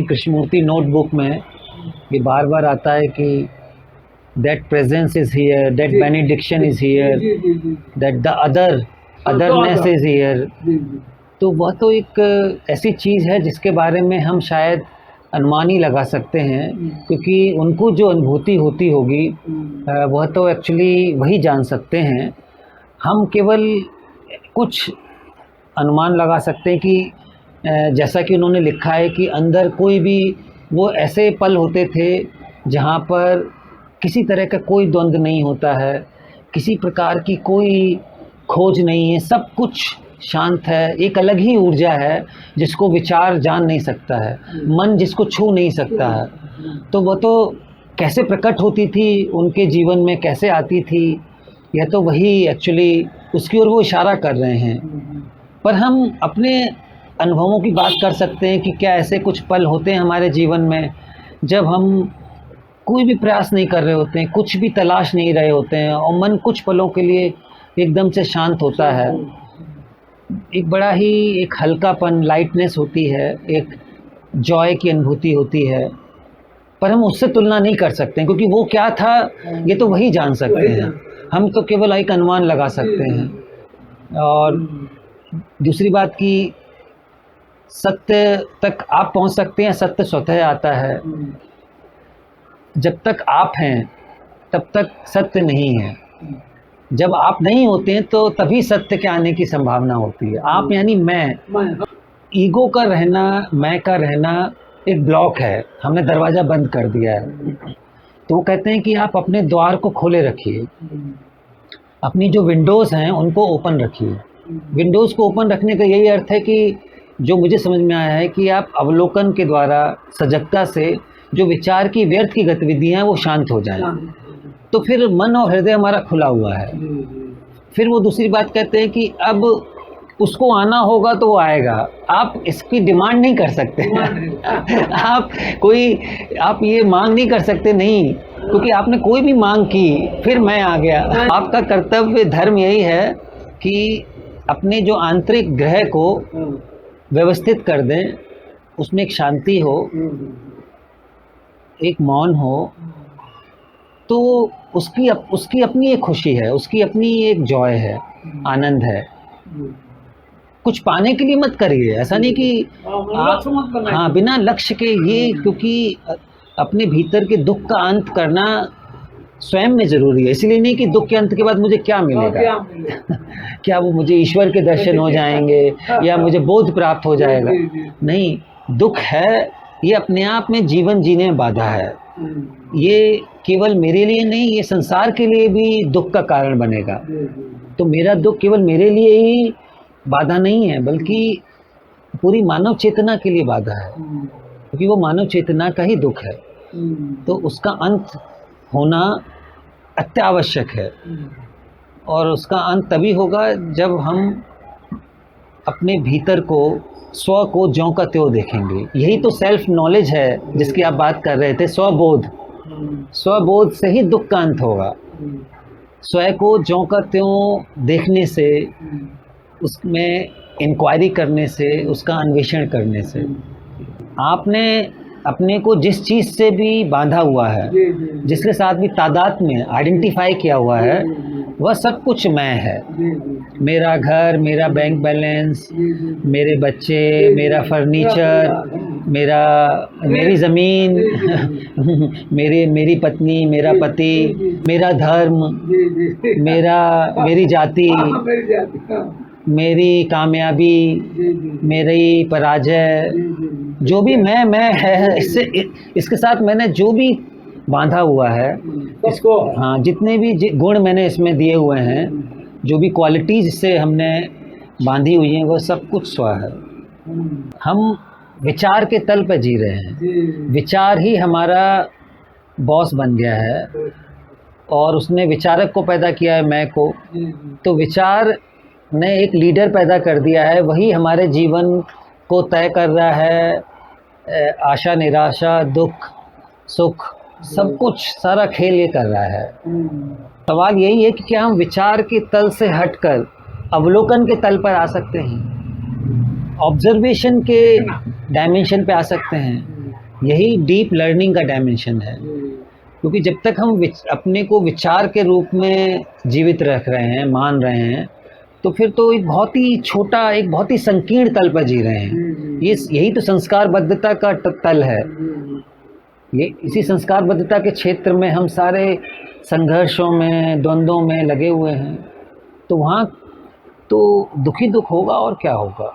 Krishnamurthy notebook में ये बार बार आता है कि that presence is here, that benediction is here, that the otherness is here. तो वह तो एक ऐसी चीज़ है जिसके बारे में हम शायद अनुमान ही लगा सकते हैं, क्योंकि उनको जो अनुभूति होती होगी वह तो एक्चुअली वही जान सकते हैं। हम केवल कुछ अनुमान लगा सकते हैं कि जैसा कि उन्होंने लिखा है कि अंदर कोई भी वो ऐसे पल होते थे जहाँ पर किसी तरह का कोई द्वंद्व नहीं होता है, किसी प्रकार की कोई खोज नहीं है, सब कुछ शांत है। एक अलग ही ऊर्जा है जिसको विचार जान नहीं सकता है, मन जिसको छू नहीं सकता है। तो वो तो कैसे प्रकट होती थी उनके जीवन में, कैसे आती थी, यह तो वही एक्चुअली उसकी ओर वो इशारा कर रहे हैं। पर हम अपने अनुभवों की बात कर सकते हैं कि क्या ऐसे कुछ पल होते हैं हमारे जीवन में जब हम कोई भी प्रयास नहीं कर रहे होते हैं, कुछ भी तलाश नहीं रहे होते हैं और मन कुछ पलों के लिए एकदम से शांत होता है। एक बड़ा ही एक हल्कापन, लाइटनेस होती है, एक जॉय की अनुभूति होती है, पर हम उससे तुलना नहीं कर सकते क्योंकि वो क्या था ये तो वही जान सकते हैं, हम तो केवल एक अनुमान लगा सकते हैं। और दूसरी बात कि सत्य तक आप पहुंच सकते हैं, सत्य स्वतः आता है। जब तक आप हैं तब तक सत्य नहीं है, जब आप नहीं होते हैं तो तभी सत्य के आने की संभावना होती है। आप यानी मैं, ईगो का रहना, मैं का रहना एक ब्लॉक है, हमने दरवाज़ा बंद कर दिया है। तो वो कहते हैं कि आप अपने द्वार को खोले रखिए, अपनी जो विंडोज़ हैं उनको ओपन रखिए। विंडोज़ को ओपन रखने का यही अर्थ है कि जो मुझे समझ में आया है कि आप अवलोकन के द्वारा सजगता से जो विचार की व्यर्थ की गतिविधियाँ हैं वो शांत हो जाएं, तो फिर मन और हृदय हमारा खुला हुआ है। फिर वो दूसरी बात कहते हैं कि अब उसको आना होगा तो वो आएगा, आप इसकी डिमांड नहीं कर सकते आप ये मांग नहीं कर सकते, नहीं, क्योंकि आपने कोई भी मांग की फिर मैं आ गया। आपका कर्तव्य धर्म यही है कि अपने जो आंतरिक ग्रह को व्यवस्थित कर दें, उसमें एक शांति हो, एक मौन हो, तो उसकी अपनी एक खुशी है, उसकी अपनी एक जॉय है, आनंद है। कुछ पाने के लिए मत करिए, ऐसा नहीं कि हाँ बिना लक्ष्य के ये, क्योंकि अपने भीतर के दुख का अंत करना स्वयं में ज़रूरी है। इसलिए नहीं कि दुख के अंत के बाद मुझे क्या मिलेगा क्या वो मुझे ईश्वर के दर्शन हो जाएंगे या मुझे बोध प्राप्त हो जाएगा, नहीं। दुख है ये अपने आप में जीवन जीने में बाधा है, ये केवल मेरे लिए नहीं, ये संसार के लिए भी दुख का कारण बनेगा। तो मेरा दुख केवल मेरे लिए ही बाधा नहीं है, बल्कि पूरी मानव चेतना के लिए बाधा है, क्योंकि वो मानव चेतना का ही दुख है। तो उसका अंत होना अत्यावश्यक है, और उसका अंत तभी होगा जब हम अपने भीतर को, स्व को ज्यों का त्यों देखेंगे। यही तो सेल्फ नॉलेज है जिसकी आप बात कर रहे थे, स्वबोध। स्वबोध से ही दुख का अंत होगा। स्वयं को ज्यों का त्यों देखने से, उसमें इंक्वायरी करने से, उसका अन्वेषण करने से। आपने अपने को जिस चीज़ से भी बांधा हुआ है, जिसके साथ भी तादाद में आइडेंटिफाई किया हुआ है, वह सब कुछ मैं है। मेरा घर, मेरा बैंक बैलेंस, मेरे बच्चे, मेरा फर्नीचर, मेरी ज़मीन मेरी पत्नी, मेरा पति, मेरा धर्म, मेरी जाति, मेरी कामयाबी, मेरी पराजय, जो भी मैं है, इसके साथ मैंने जो भी बांधा हुआ है, इसको, हाँ, जितने भी गुण मैंने इसमें दिए हुए हैं, जो भी क्वालिटीज़ इससे हमने बांधी हुई हैं, वो सब कुछ स्व है। हम विचार के तल पे जी रहे हैं, विचार ही हमारा बॉस बन गया है, और उसने विचारक को पैदा किया है, मैं को। तो विचार ने एक लीडर पैदा कर दिया है, वही हमारे जीवन को तय कर रहा है। आशा, निराशा, दुख, सुख, सब कुछ, सारा खेल ये कर रहा है। सवाल यही है कि क्या हम विचार के तल से हटकर अवलोकन के तल पर आ सकते हैं, ऑब्जर्वेशन के डायमेंशन पे आ सकते हैं, यही डीप लर्निंग का डायमेंशन है, क्योंकि जब तक हम अपने को विचार के रूप में जीवित रख रहे हैं, मान रहे हैं, तो फिर तो एक बहुत ही छोटा, एक बहुत ही संकीर्ण तल पर जी रहे हैं। यही तो संस्कारबद्धता का तल है। ये इसी संस्कारबद्धता के क्षेत्र में हम सारे संघर्षों में, द्वंद्वों में लगे हुए हैं, तो वहाँ तो दुखी दुख होगा और क्या होगा।